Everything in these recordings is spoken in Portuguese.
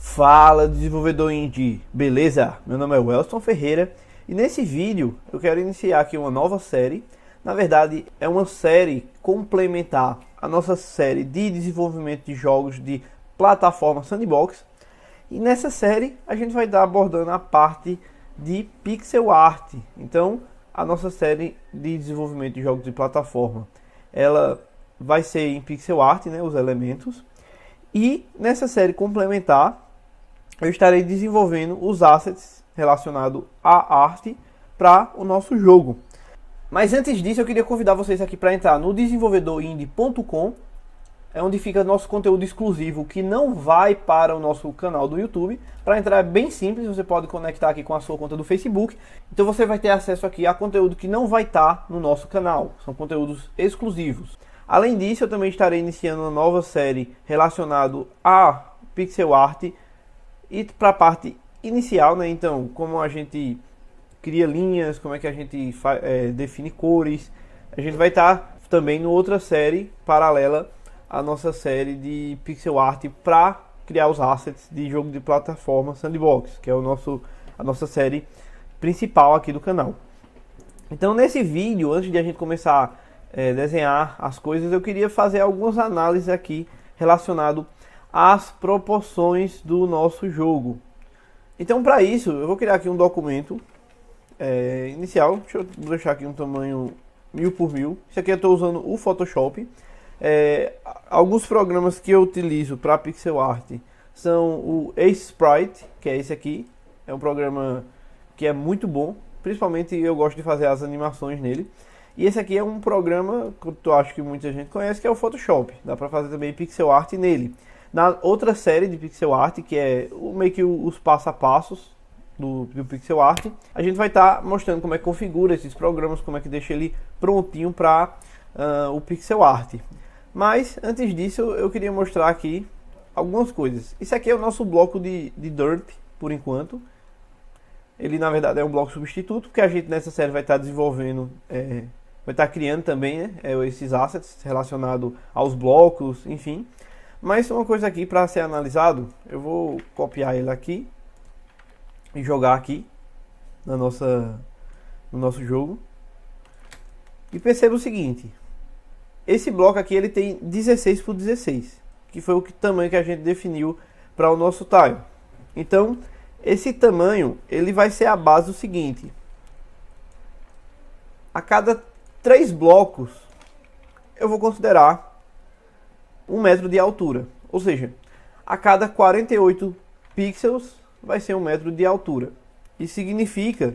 Fala, desenvolvedor indie, beleza? Meu nome é Wellston Ferreira e nesse vídeo eu quero iniciar aqui uma nova série. Na verdade, é uma série complementar à nossa série de desenvolvimento de jogos de plataforma sandbox. E nessa série a gente vai estar abordando a parte de pixel art. Então, a nossa série de desenvolvimento de jogos de plataforma, ela vai ser em pixel art, né, os elementos. E nessa série complementar, eu estarei desenvolvendo os assets relacionados à arte para o nosso jogo. Mas antes disso, eu queria convidar vocês aqui para entrar no desenvolvedorindie.com, é onde fica nosso conteúdo exclusivo que não vai para o nosso canal do YouTube. Para entrar é bem simples, você pode conectar aqui com a sua conta do Facebook. Então você vai ter acesso aqui a conteúdo que não vai estar no nosso canal, são conteúdos exclusivos. Além disso, eu também estarei iniciando uma nova série relacionada a pixel art e para a parte inicial, né? Então, como a gente cria linhas, como é que a gente define cores. A gente vai estar também em outra série paralela à nossa série de pixel art para criar os assets de jogo de plataforma sandbox, que é a nossa série principal aqui do canal. Então, nesse vídeo, antes de a gente começar a desenhar as coisas, eu queria fazer algumas análises aqui relacionado às proporções do nosso jogo. Então, para isso, eu vou criar aqui um documento inicial. Deixa eu deixar aqui um tamanho 1000 por 1000. Isso aqui eu estou usando o Photoshop. Alguns programas que eu utilizo para pixel art são o Ace Sprite, que é esse aqui. É um programa que é muito bom, principalmente eu gosto de fazer as animações nele. E esse aqui é um programa que eu acho que muita gente conhece, que é o Photoshop. Dá para fazer também pixel art nele. Na outra série de pixel art, que é meio que os passo a passos do pixel art, a gente vai estar mostrando como é que configura esses programas, como é que deixa ele prontinho para o pixel art. Mas antes disso, eu queria mostrar aqui algumas coisas. Isso aqui é o nosso bloco de Dirt, por enquanto. Ele na verdade é um bloco substituto, porque a gente nessa série vai estar desenvolvendo, vai estar criando também, né, esses assets relacionados aos blocos, enfim. Mas uma coisa aqui para ser analisado, eu vou copiar ele aqui e jogar aqui no nosso jogo. E perceba o seguinte, esse bloco aqui ele tem 16 por 16, que foi o tamanho que a gente definiu para o nosso tile. Então, esse tamanho ele vai ser a base do seguinte: a cada 3 blocos eu vou considerar 1 metro de altura, ou seja, a cada 48 pixels vai ser 1 metro de altura. Isso significa,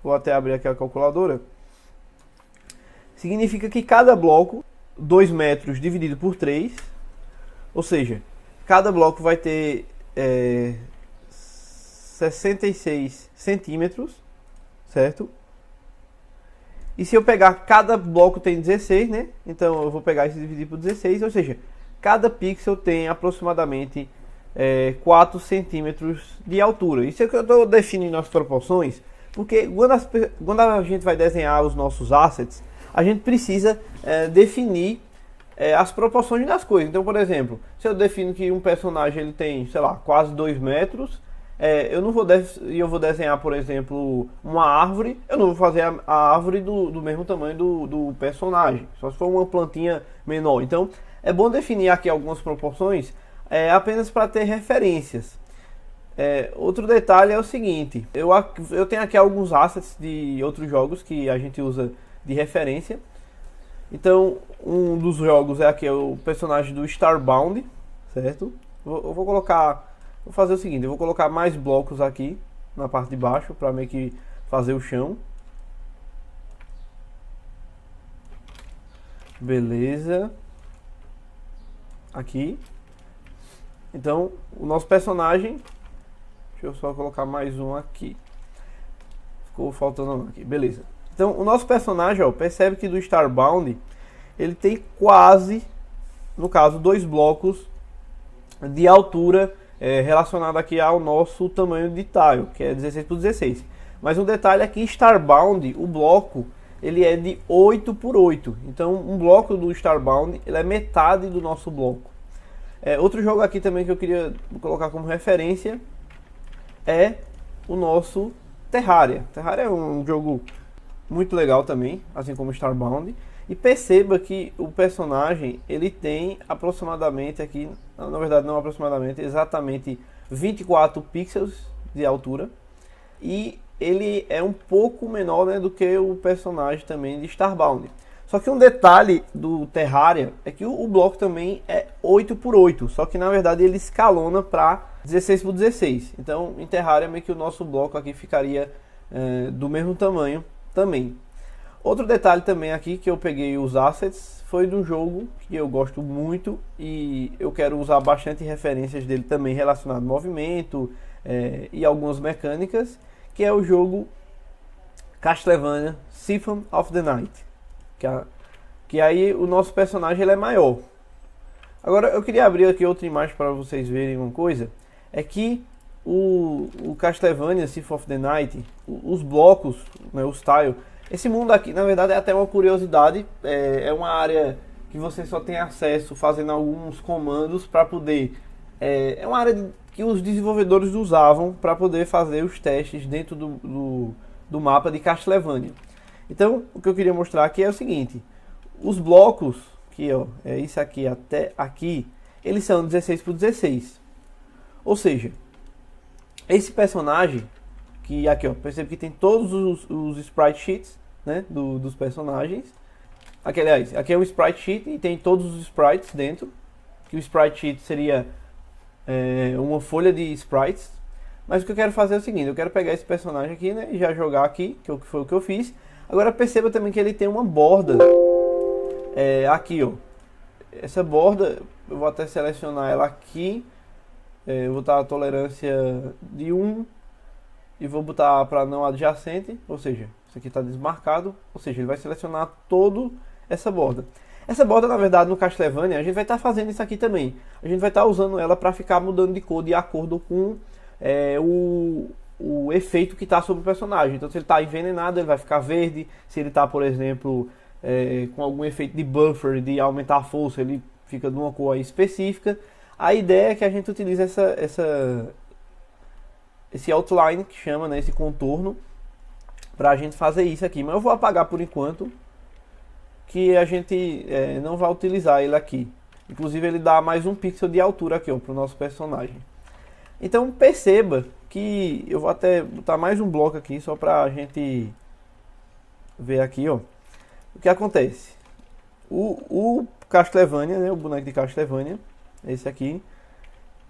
vou até abrir aqui a calculadora, significa que cada bloco, 2 metros dividido por 3, ou seja, cada bloco vai ter 66 centímetros, certo? E se eu pegar, cada bloco tem 16, né? Então eu vou pegar isso e dividir por 16, ou seja, cada pixel tem aproximadamente 4 centímetros de altura. Isso é que eu estou definindo as proporções, porque quando a gente vai desenhar os nossos assets, a gente precisa definir as proporções das coisas. Então, por exemplo, se eu defino que um personagem ele tem, sei lá, quase 2 metros, eu vou desenhar, por exemplo, uma árvore, eu não vou fazer a árvore do mesmo tamanho do personagem, só se for uma plantinha menor. Então, é bom definir aqui algumas proporções apenas para ter referências. Outro detalhe é o seguinte, eu tenho aqui alguns assets de outros jogos que a gente usa de referência. Então, um dos jogos é aqui o personagem do Starbound, certo? Vou fazer o seguinte, eu vou colocar mais blocos aqui na parte de baixo para meio que fazer o chão. Beleza. Aqui. Então, o nosso personagem, deixa eu só colocar mais um aqui. Ficou faltando um aqui, beleza. Então, o nosso personagem, percebe que do Starbound, ele tem quase, no caso, 2 blocos de altura relacionado aqui ao nosso tamanho de tile, que é 16 por 16. Mas um detalhe é que Starbound, o bloco, ele é de 8 por 8. Então, um bloco do Starbound, ele é metade do nosso bloco. Outro jogo aqui também que eu queria colocar como referência é o nosso Terraria. Terraria é um jogo muito legal também, assim como Starbound. E perceba que o personagem, ele tem aproximadamente aqui, na verdade não aproximadamente, exatamente 24 pixels de altura. E ele é um pouco menor, né, do que o personagem também de Starbound. Só que um detalhe do Terraria é que o bloco também é 8 por 8, só que na verdade ele escalona para 16 por 16. Então em Terraria meio que o nosso bloco aqui ficaria do mesmo tamanho também. Outro detalhe também aqui que eu peguei os assets foi de um jogo que eu gosto muito e eu quero usar bastante referências dele também relacionado ao movimento e algumas mecânicas, que é o jogo Castlevania Symphony of the Night. Que aí o nosso personagem ele é maior. Agora eu queria abrir aqui outra imagem para vocês verem uma coisa. É que o Castlevania Symphony of the Night, os blocos, né, os tiles, esse mundo aqui na verdade é até uma curiosidade. É uma área que você só tem acesso fazendo alguns comandos para poder... É uma área que os desenvolvedores usavam para poder fazer os testes dentro do mapa de Castlevania. Então, o que eu queria mostrar aqui é o seguinte: os blocos, que é isso aqui até aqui, eles são 16 por 16. Ou seja, esse personagem, que aqui percebe que tem todos os sprite sheets, né, dos personagens. Aqui, aliás, aqui é um sprite sheet e tem todos os sprites dentro. Que o sprite sheet seria uma folha de sprites. Mas o que eu quero fazer é o seguinte: eu quero pegar esse personagem aqui, né, e já jogar aqui, que foi o que eu fiz. Agora perceba também que ele tem uma borda aqui, essa borda, eu vou até selecionar ela aqui. Eu vou botar a tolerância de 1 e vou botar para não adjacente, ou seja, isso aqui está desmarcado, ou seja, ele vai selecionar toda essa borda. Essa borda, na verdade, no Castlevania, a gente vai estar fazendo isso aqui também. A gente vai estar usando ela para ficar mudando de cor de acordo com o efeito que está sobre o personagem. Então, se ele está envenenado, ele vai ficar verde. Se ele está, por exemplo, com algum efeito de buffer, de aumentar a força, ele fica de uma cor aí específica. A ideia é que a gente utilize esse outline, que chama, né, esse contorno, para a gente fazer isso aqui. Mas eu vou apagar por enquanto, que a gente não vai utilizar ele aqui. Inclusive ele dá mais um pixel de altura aqui para o nosso personagem. Então perceba que eu vou até botar mais um bloco aqui só para a gente ver aqui, o que acontece. O Castlevania, né, o boneco de Castlevania, esse aqui,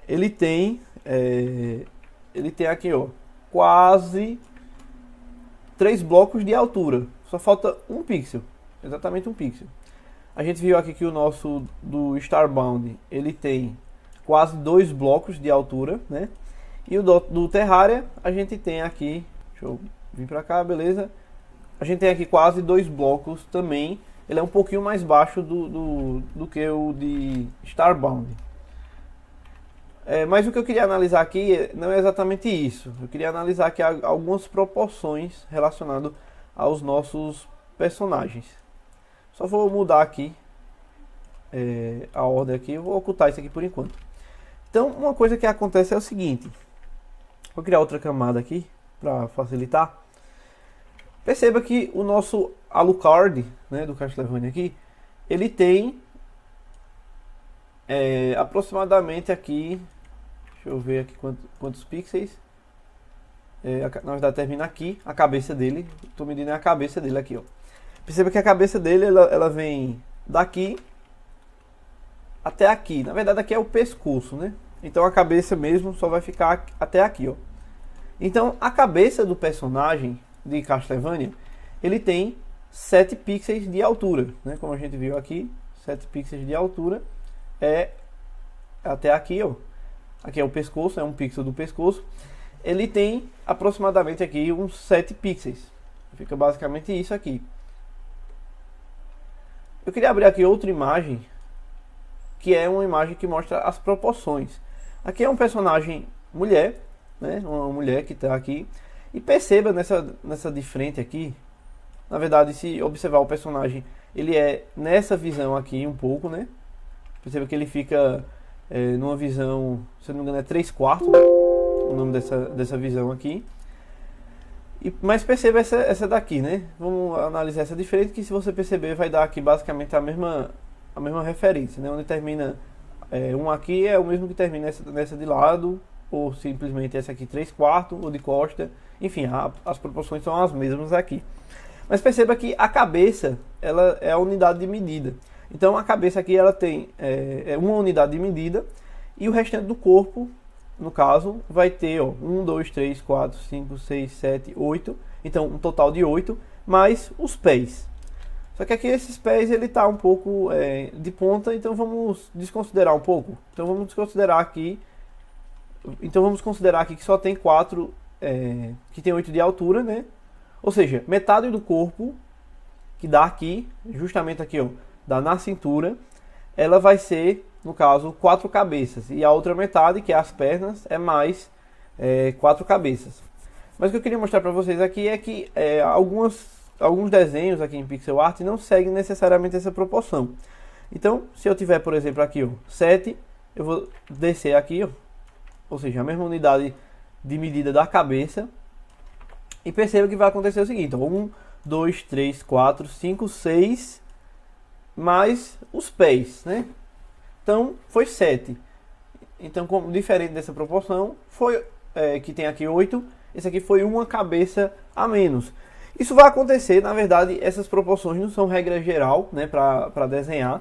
ele tem aqui, quase 3 blocos de altura. Só falta um pixel, exatamente um pixel. A gente viu aqui que o nosso do Starbound, ele tem quase 2 blocos de altura, né? E o do Terraria, a gente tem aqui, deixa eu vir pra cá, beleza? A gente tem aqui quase 2 blocos também. Ele é um pouquinho mais baixo do que o de Starbound. Mas o que eu queria analisar aqui não é exatamente isso. Eu queria analisar aqui algumas proporções relacionadas aos nossos personagens. Só vou mudar aqui a ordem aqui. Eu vou ocultar isso aqui por enquanto. Então, uma coisa que acontece é o seguinte. Vou criar outra camada aqui para facilitar. Perceba que o nosso Alucard, né, do Castlevania aqui, ele tem aproximadamente aqui, deixa eu ver aqui quantos pixels. Na verdade termina aqui a cabeça dele. Estou medindo a cabeça dele aqui, Perceba que a cabeça dele ela vem daqui até aqui. Na verdade aqui é o pescoço, né? Então a cabeça mesmo só vai ficar até aqui, Então a cabeça do personagem de Castlevania, ele tem 7 pixels de altura, né? Como a gente viu aqui, 7 pixels de altura até aqui, Aqui é o pescoço, é um pixel do pescoço. Ele tem aproximadamente aqui uns 7 pixels. Fica basicamente isso aqui. Eu queria abrir aqui outra imagem, que é uma imagem que mostra as proporções. Aqui é um personagem mulher, né? Uma mulher que está aqui. E perceba nessa de frente aqui, na verdade, se observar o personagem, ele é nessa visão aqui um pouco, né? Perceba que ele fica numa visão, se eu não me engano é 3/4, o nome dessa visão aqui. Mas perceba essa daqui, né? Vamos analisar essa diferente, que se você perceber vai dar aqui basicamente a mesma referência, né? Onde termina um aqui é o mesmo que termina nessa de lado, ou simplesmente essa aqui 3/4, ou de costa. Enfim, as proporções são as mesmas aqui. Mas perceba que a cabeça, ela é a unidade de medida. Então a cabeça aqui ela tem uma unidade de medida, e o restante do corpo, no caso, vai ter 1, 2, 3, 4, 5, 6, 7, 8. Então um total de 8, mais os pés. Só que aqui esses pés ele está um pouco de ponta, então vamos desconsiderar um pouco. Então vamos considerar aqui que só tem 4, que tem 8 de altura, né? Ou seja, metade do corpo, que dá aqui, justamente aqui, dá na cintura, ela vai ser, no caso, 4 cabeças. E a outra metade, que é as pernas, é mais 4 cabeças. Mas o que eu queria mostrar para vocês aqui é que alguns desenhos aqui em pixel art não seguem necessariamente essa proporção. Então, se eu tiver, por exemplo, aqui 7, eu vou descer aqui, ou seja, a mesma unidade de medida da cabeça. E perceba que vai acontecer o seguinte: 1, 2, 3, 4, 5, 6, mais os pés, né? Então, foi 7. Então, diferente dessa proporção, foi que tem aqui 8, esse aqui foi uma cabeça a menos. Isso vai acontecer, na verdade, essas proporções não são regra geral, né, para desenhar,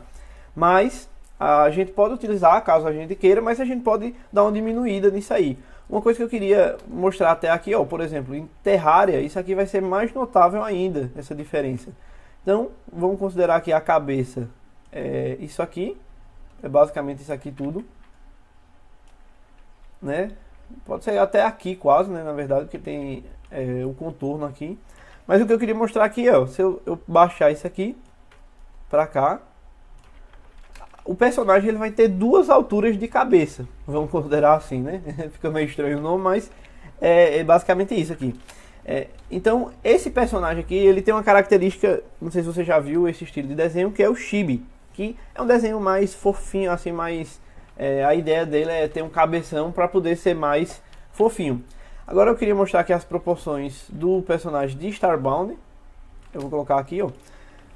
mas a gente pode utilizar caso a gente queira, mas a gente pode dar uma diminuída nisso aí. Uma coisa que eu queria mostrar até aqui, por exemplo, em Terraria, isso aqui vai ser mais notável ainda, essa diferença. Então, vamos considerar que a cabeça é isso aqui, é basicamente isso aqui tudo, né? Pode ser até aqui quase, né, na verdade, porque tem o contorno aqui. Mas o que eu queria mostrar aqui, se eu baixar isso aqui pra cá, o personagem ele vai ter 2 alturas de cabeça, vamos considerar assim, né? Fica meio estranho o nome, mas é basicamente isso aqui. Então, esse personagem aqui, ele tem uma característica, não sei se você já viu esse estilo de desenho, que é o chibi, que é um desenho mais fofinho, assim, mais... a ideia dele é ter um cabeção para poder ser mais fofinho. Agora eu queria mostrar aqui as proporções do personagem de Starbound. Eu vou colocar aqui,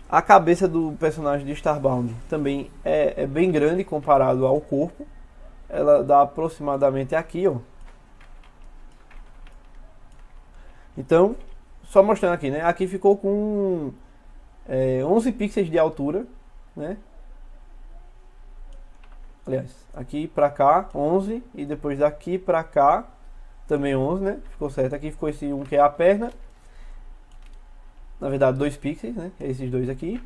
A cabeça do personagem de Starbound também é bem grande comparado ao corpo. Ela dá aproximadamente aqui, Então, só mostrando aqui, né? Aqui ficou com 11 pixels de altura, né? Aliás, aqui pra cá 11 e depois daqui pra cá também 11, né? Ficou certo. Aqui ficou esse um que é a perna. Na verdade, 2 pixels, né? Esses dois aqui.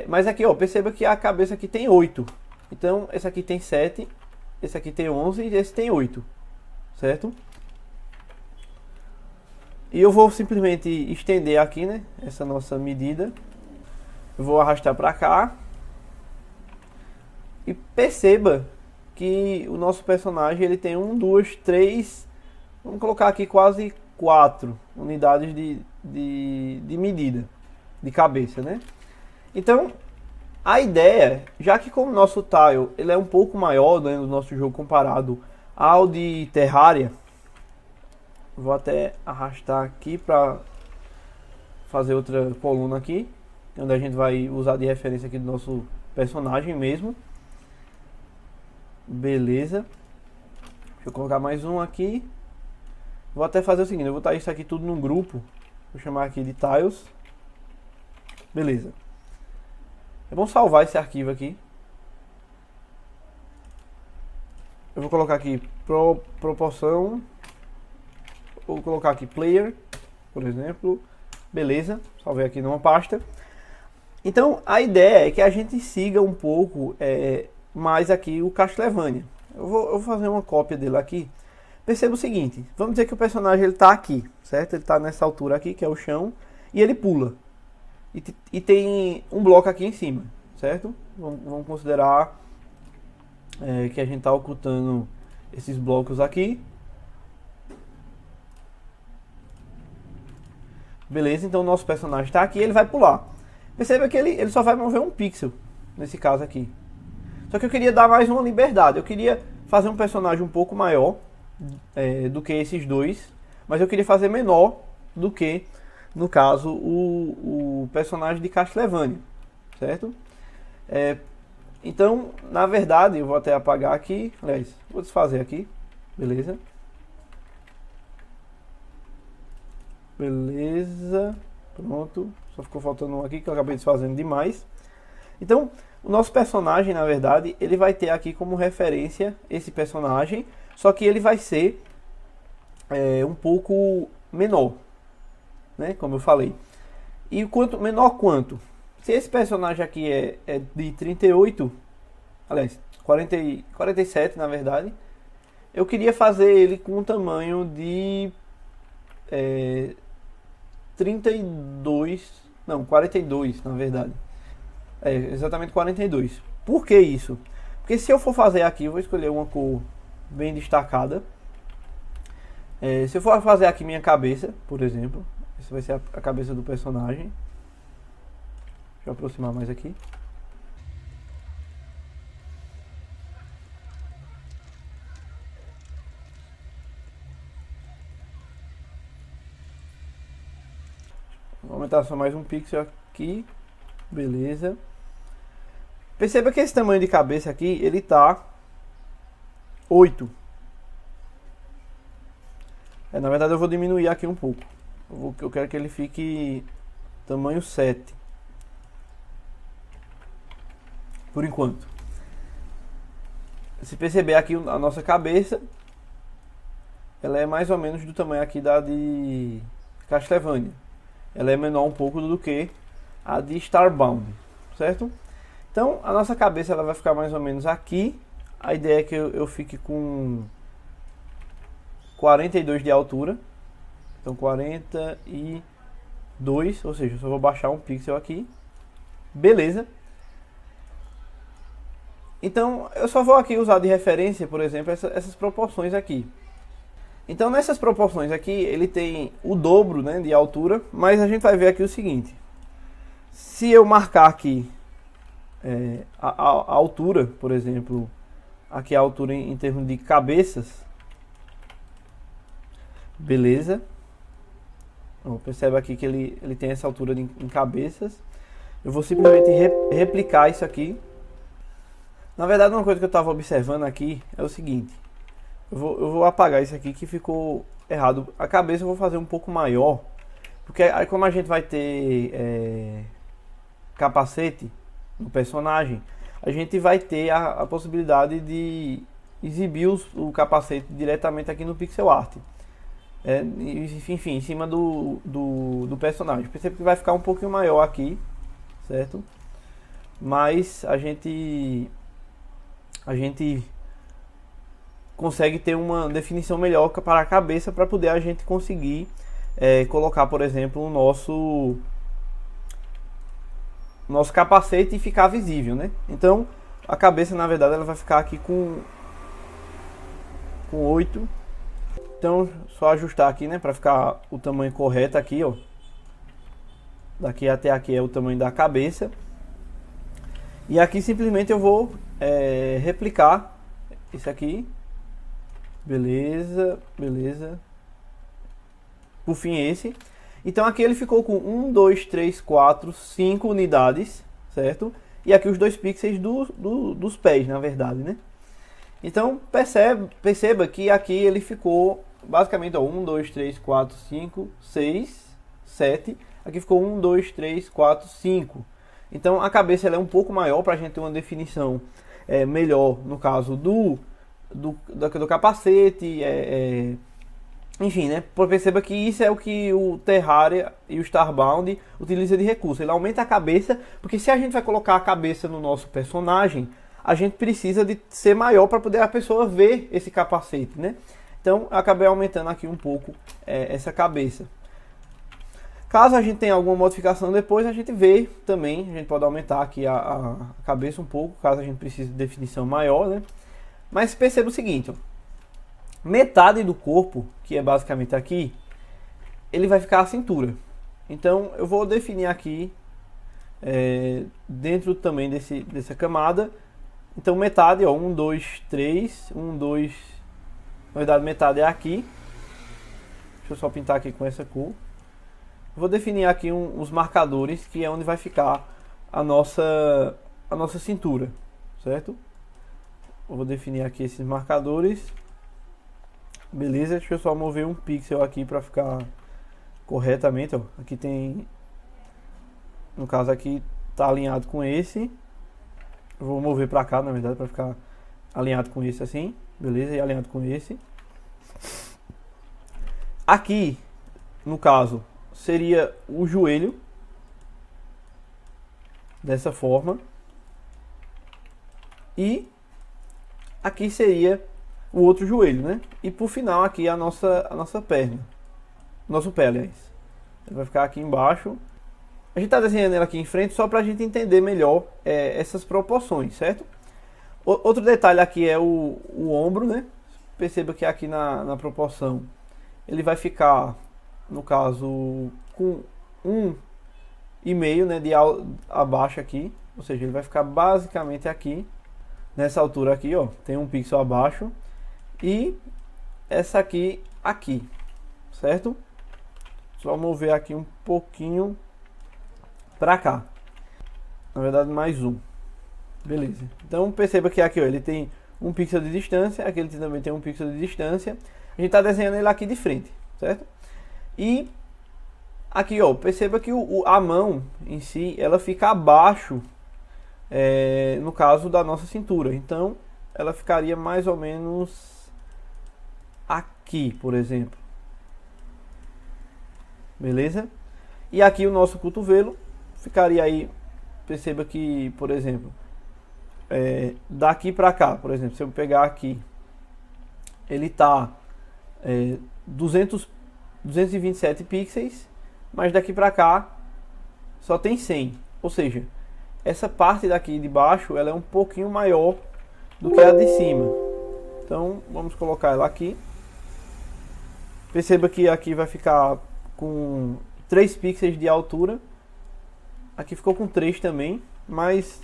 Mas aqui, perceba que a cabeça aqui tem 8. Então, esse aqui tem 7, esse aqui tem 11 e esse tem 8, certo? E eu vou simplesmente estender aqui, né? Essa nossa medida. Eu vou arrastar pra cá. E perceba que o nosso personagem ele tem 1, 2, 3, vamos colocar aqui quase 4 unidades de medida de cabeça, né? Então, a ideia, já que como o nosso tile ele é um pouco maior, né, no nosso jogo comparado ao de Terraria, vou até arrastar aqui para fazer outra coluna aqui, onde a gente vai usar de referência aqui do nosso personagem mesmo. Beleza. Deixa eu colocar mais um aqui. Vou até fazer o seguinte, eu vou botar isso aqui tudo num grupo. Vou chamar aqui de tiles. Beleza. Vamos salvar esse arquivo aqui. Eu vou colocar aqui proporção. Vou colocar aqui player, por exemplo. Beleza, salvei aqui numa pasta. Então a ideia é que a gente siga um pouco mais aqui o Castlevania. Eu vou fazer uma cópia dele aqui. Perceba o seguinte, vamos dizer que o personagem ele está aqui, certo? Ele está nessa altura aqui, que é o chão, e ele pula. E tem um bloco aqui em cima, certo? Vamos considerar que a gente está ocultando esses blocos aqui. Beleza, então o nosso personagem está aqui, ele vai pular. Perceba que ele só vai mover um pixel, nesse caso aqui. Só que eu queria dar mais uma liberdade. Eu queria fazer um personagem um pouco maior do que esses dois, mas eu queria fazer menor do que, no caso, o personagem de Castlevania, certo? Então, na verdade, eu vou até apagar aqui, aliás, vou desfazer aqui, beleza? Beleza, pronto, só ficou faltando um aqui que eu acabei desfazendo demais. Então, o nosso personagem, na verdade, ele vai ter aqui como referência esse personagem, só que ele vai ser um pouco menor, né, como eu falei. E quanto menor quanto? Se esse personagem aqui é de 38, aliás, 47 na verdade, eu queria fazer ele com um tamanho de 42 na verdade. Exatamente 42. Por que isso? Porque se eu for fazer aqui, eu vou escolher uma cor bem destacada. Se eu for fazer aqui minha cabeça, por exemplo, essa vai ser a cabeça do personagem. Deixa eu aproximar mais aqui. Vou aumentar só mais um pixel aqui. Beleza. Perceba que esse tamanho de cabeça aqui, ele tá 8. Na verdade eu vou diminuir aqui um pouco. Eu quero que ele fique tamanho 7. Por enquanto. Se perceber aqui a nossa cabeça, ela é mais ou menos do tamanho aqui da de Castlevania. Ela é menor um pouco do que a de Starbound, certo? Então a nossa cabeça ela vai ficar mais ou menos aqui. A ideia é que eu fique com 42 de altura. Então 42, ou seja, eu só vou baixar um pixel aqui. Beleza. Então eu só vou aqui usar de referência, por exemplo, essas proporções aqui. Então nessas proporções aqui ele tem o dobro, né, de altura, mas a gente vai ver aqui o seguinte. Se eu marcar aqui a altura, por exemplo, aqui a altura em termos de cabeças, beleza. Percebe aqui que ele tem essa altura em cabeças. Eu vou simplesmente replicar isso aqui. Na verdade, uma coisa que eu estava observando aqui é o seguinte. Eu vou apagar isso aqui que ficou errado. A cabeça eu vou fazer um pouco maior, porque aí como a gente vai ter capacete no personagem, a gente vai ter a possibilidade de exibir o capacete diretamente aqui no pixel art. Enfim, em cima do personagem. Percebe que vai ficar um pouquinho maior aqui, certo? Mas a gente consegue ter uma definição melhor para a cabeça, para poder a gente conseguir colocar, por exemplo, o nosso capacete e ficar visível, né? Então a cabeça, na verdade, ela vai ficar aqui com 8. Então só ajustar aqui, né, para ficar o tamanho correto aqui, ó. Daqui até aqui é o tamanho da cabeça. E aqui simplesmente eu vou replicar isso aqui. Beleza, beleza. Por fim esse. Então aqui ele ficou com 1, 2, 3, 4, 5 unidades, certo? E aqui os 2 pixels dos pés, na verdade, né? Então perceba que aqui ele ficou basicamente, ó, 1, 2, 3, 4, 5, 6, 7. Aqui ficou 1, 2, 3, 4, 5. Então a cabeça ela é um pouco maior para a gente ter uma definição melhor, no caso do capacete, enfim, né? Perceba que isso é o que o Terraria e o Starbound utiliza de recurso. Ele aumenta a cabeça, porque se a gente vai colocar a cabeça no nosso personagem, a gente precisa de ser maior para poder a pessoa ver esse capacete, né? Então eu acabei aumentando aqui um pouco essa cabeça. Caso a gente tenha alguma modificação depois, a gente vê também. A gente pode aumentar aqui a cabeça um pouco, caso a gente precise de definição maior, né? Mas perceba o seguinte, ó. Metade do corpo, que é basicamente aqui, ele vai ficar a cintura. Então eu vou definir aqui, dentro também dessa camada, Então metade, ó, 1, 2, 3, 1, 2, na verdade metade é aqui. Deixa eu só pintar aqui com essa cor. Vou definir aqui os marcadores, que é onde vai ficar a nossa cintura, certo? Eu vou definir aqui esses marcadores. Beleza, deixa eu só mover um pixel aqui para ficar corretamente, ó. Aqui tem, no caso aqui tá alinhado com esse. Eu vou mover para cá, na verdade, para ficar alinhado com esse assim, beleza? E alinhado com esse. Aqui, no caso, seria o joelho, dessa forma. E aqui seria o outro joelho, né? E por final aqui a nossa perna. Nosso pé, aliás. Ele vai ficar aqui embaixo. A gente está desenhando ele aqui em frente só para a gente entender melhor essas proporções, certo? Outro detalhe aqui é o ombro, né? Perceba que aqui na proporção ele vai ficar, no caso, com 1,5, né, de abaixo aqui. Ou seja, ele vai ficar basicamente aqui. Nessa altura aqui, ó, tem um pixel abaixo. E essa aqui, certo? Só mover aqui um pouquinho para cá. Na verdade, mais um. Beleza. Então perceba que aqui, ó, ele tem um pixel de distância. Aqui ele também tem um pixel de distância. A gente está desenhando ele aqui de frente, certo? E aqui, ó, perceba que a mão em si, ela fica abaixo, no caso da nossa cintura. Então ela ficaria mais ou menos aqui, por exemplo. Beleza? E aqui o nosso cotovelo ficaria aí, perceba que, por exemplo, daqui para cá, por exemplo, se eu pegar aqui, ele está 227 pixels, mas daqui para cá só tem 100. Ou seja, essa parte daqui de baixo ela é um pouquinho maior do que a de cima. Então vamos colocar ela aqui. Perceba que aqui vai ficar com 3 pixels de altura. Aqui ficou com 3 também, mas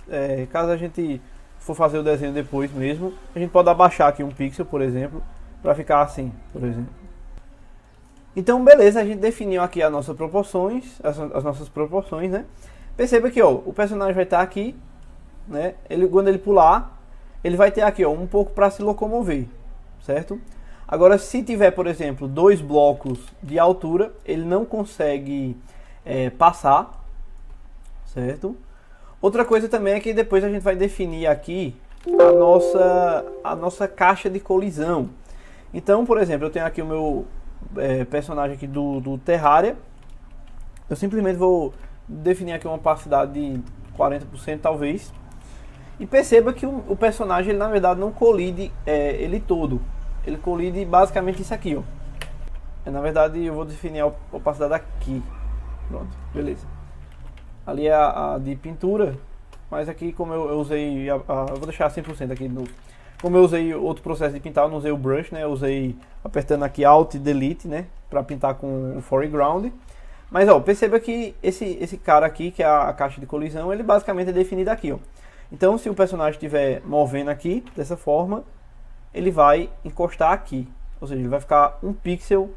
caso a gente for fazer o desenho depois mesmo, a gente pode abaixar aqui um pixel, por exemplo, para ficar assim, por exemplo. Então beleza, a gente definiu aqui as nossas proporções, né? Perceba que, ó, o personagem vai estar aqui, né? Quando ele pular, ele vai ter aqui, ó, um pouco para se locomover, certo? Agora, se tiver, por exemplo, 2 blocos de altura, ele não consegue passar, certo? Outra coisa também é que depois a gente vai definir aqui a nossa caixa de colisão. Então, por exemplo, eu tenho aqui o meu personagem aqui do Terraria. Eu simplesmente vou definir aqui uma opacidade de 40% talvez. E perceba que o personagem, ele, na verdade, não colide ele todo. Ele colide basicamente isso aqui, ó. Na verdade, eu vou definir a opacidade aqui. Pronto, beleza. Ali é a de pintura, mas aqui como eu usei, eu vou deixar 100% aqui de novo. Como eu usei outro processo de pintar, eu não usei o brush, né? Eu usei apertando aqui Alt e Delete, né? Para pintar com o foreground. Mas ó, perceba que esse cara aqui, que é a caixa de colisão, ele basicamente é definido aqui, ó. Então, se o personagem estiver movendo aqui, dessa forma, ele vai encostar aqui. Ou seja, ele vai ficar um pixel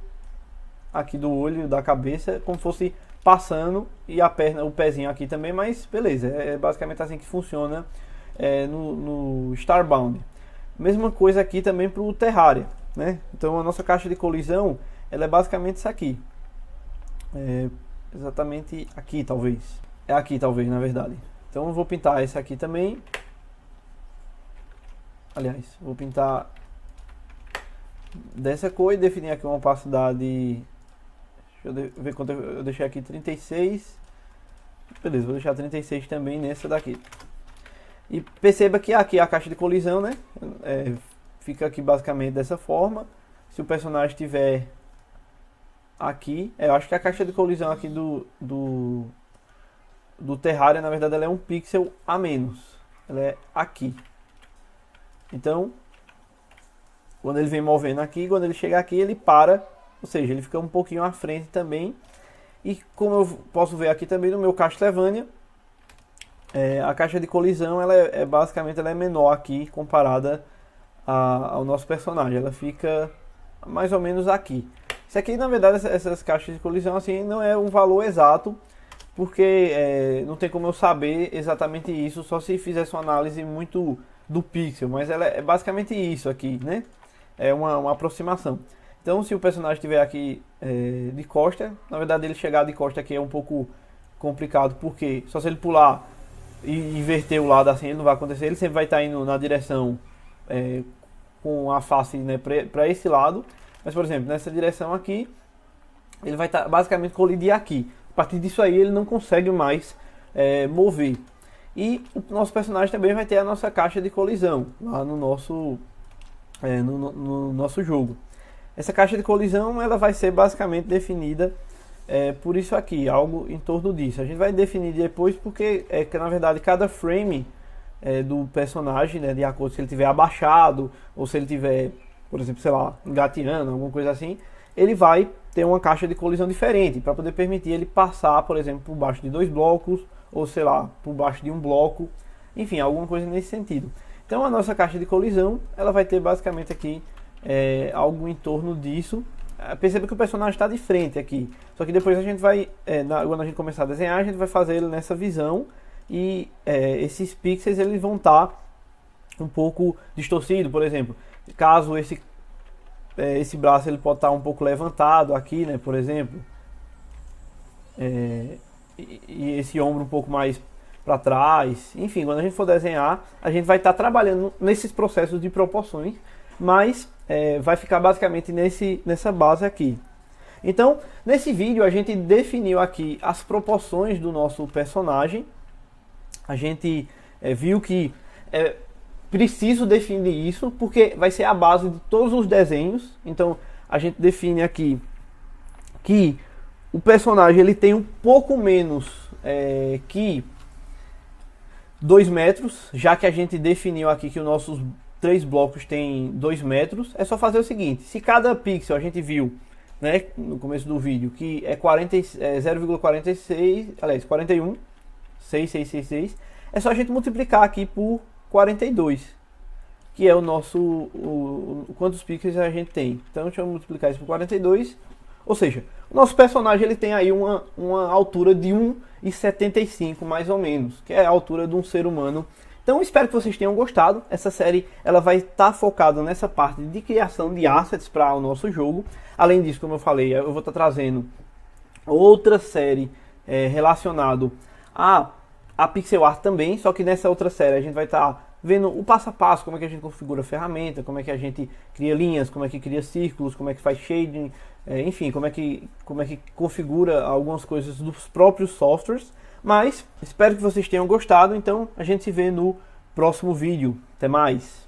aqui do olho, da cabeça, como fosse passando, e a perna, o pezinho aqui também, mas beleza, é basicamente assim que funciona no Starbound. Mesma coisa aqui também para o Terraria, né? Então a nossa caixa de colisão, ela é basicamente isso aqui. Exatamente aqui, talvez. É aqui, talvez, na verdade. Então eu vou pintar esse aqui também. Aliás, vou pintar dessa cor e definir aqui uma opacidade. Deixa eu ver quanto eu deixei aqui, 36. Beleza, vou deixar 36 também nessa daqui. E perceba que aqui é a caixa de colisão, né? Fica aqui basicamente dessa forma. Se o personagem estiver aqui, eu acho que a caixa de colisão aqui do Terraria, na verdade, ela é um pixel a menos. Ela é aqui. Então, quando ele vem movendo aqui, quando ele chega aqui, ele para. Ou seja, ele fica um pouquinho à frente também. E como eu posso ver aqui também no meu Castlevania, a caixa de colisão ela basicamente ela é menor aqui comparada ao nosso personagem. Ela fica mais ou menos aqui. Isso aqui, na verdade, essas caixas de colisão assim não é um valor exato, porque não tem como eu saber exatamente isso, só se fizesse uma análise muito do pixel, mas ela é basicamente isso aqui, né? É uma aproximação. Então, se o personagem estiver aqui de costa, na verdade ele chegar de costa aqui é um pouco complicado, porque só se ele pular e inverter o lado assim, ele não vai acontecer, ele sempre vai estar indo na direção com a face, né, para esse lado. Mas, por exemplo, nessa direção aqui, ele vai estar basicamente colidir aqui. A partir disso aí, ele não consegue mais mover. E o nosso personagem também vai ter a nossa caixa de colisão lá no nosso, no nosso jogo. Essa caixa de colisão ela vai ser basicamente definida por isso aqui, algo em torno disso. A gente vai definir depois porque que, na verdade, cada frame do personagem, né, de acordo se ele tiver abaixado ou se ele tiver, por exemplo, sei lá, engateando, alguma coisa assim, ele vai ter uma caixa de colisão diferente para poder permitir ele passar, por exemplo, por baixo de 2 blocos ou sei lá, por baixo de um bloco, enfim, alguma coisa nesse sentido. Então a nossa caixa de colisão ela vai ter basicamente aqui algo em torno disso. Perceba que o personagem está de frente aqui, só que depois a gente vai, quando a gente começar a desenhar, a gente vai fazer ele nessa visão e esses pixels eles vão estar um pouco distorcidos, por exemplo, caso esse braço ele pode estar um pouco levantado aqui, né, por exemplo, e esse ombro um pouco mais para trás, enfim, quando a gente for desenhar, a gente vai estar trabalhando nesses processos de proporções, mas vai ficar basicamente nessa base aqui. Então, nesse vídeo a gente definiu aqui as proporções do nosso personagem. A gente viu que preciso definir isso porque vai ser a base de todos os desenhos. Então, a gente define aqui que o personagem ele tem um pouco menos que 2 metros, já que a gente definiu aqui que os nossos 3 blocos têm 2 metros. É só fazer o seguinte: se cada pixel a gente viu, né, no começo do vídeo que é 0,46, aliás, 41, 6666, é só a gente multiplicar aqui por 42, que é o nosso quantos pixels a gente tem. Então deixa eu multiplicar isso por 42, ou seja, o nosso personagem ele tem aí uma altura de 1,75 mais ou menos, que é a altura de um ser humano. Então espero que vocês tenham gostado. Essa série ela vai estar focada nessa parte de criação de assets para o nosso jogo. Além disso, como eu falei, eu vou estar trazendo outra série relacionada a pixel art também, só que nessa outra série a gente vai estar vendo o passo a passo, como é que a gente configura a ferramenta, como é que a gente cria linhas, como é que cria círculos, como é que faz shading, enfim, como é que configura algumas coisas dos próprios softwares. Mas espero que vocês tenham gostado, então a gente se vê no próximo vídeo. Até mais!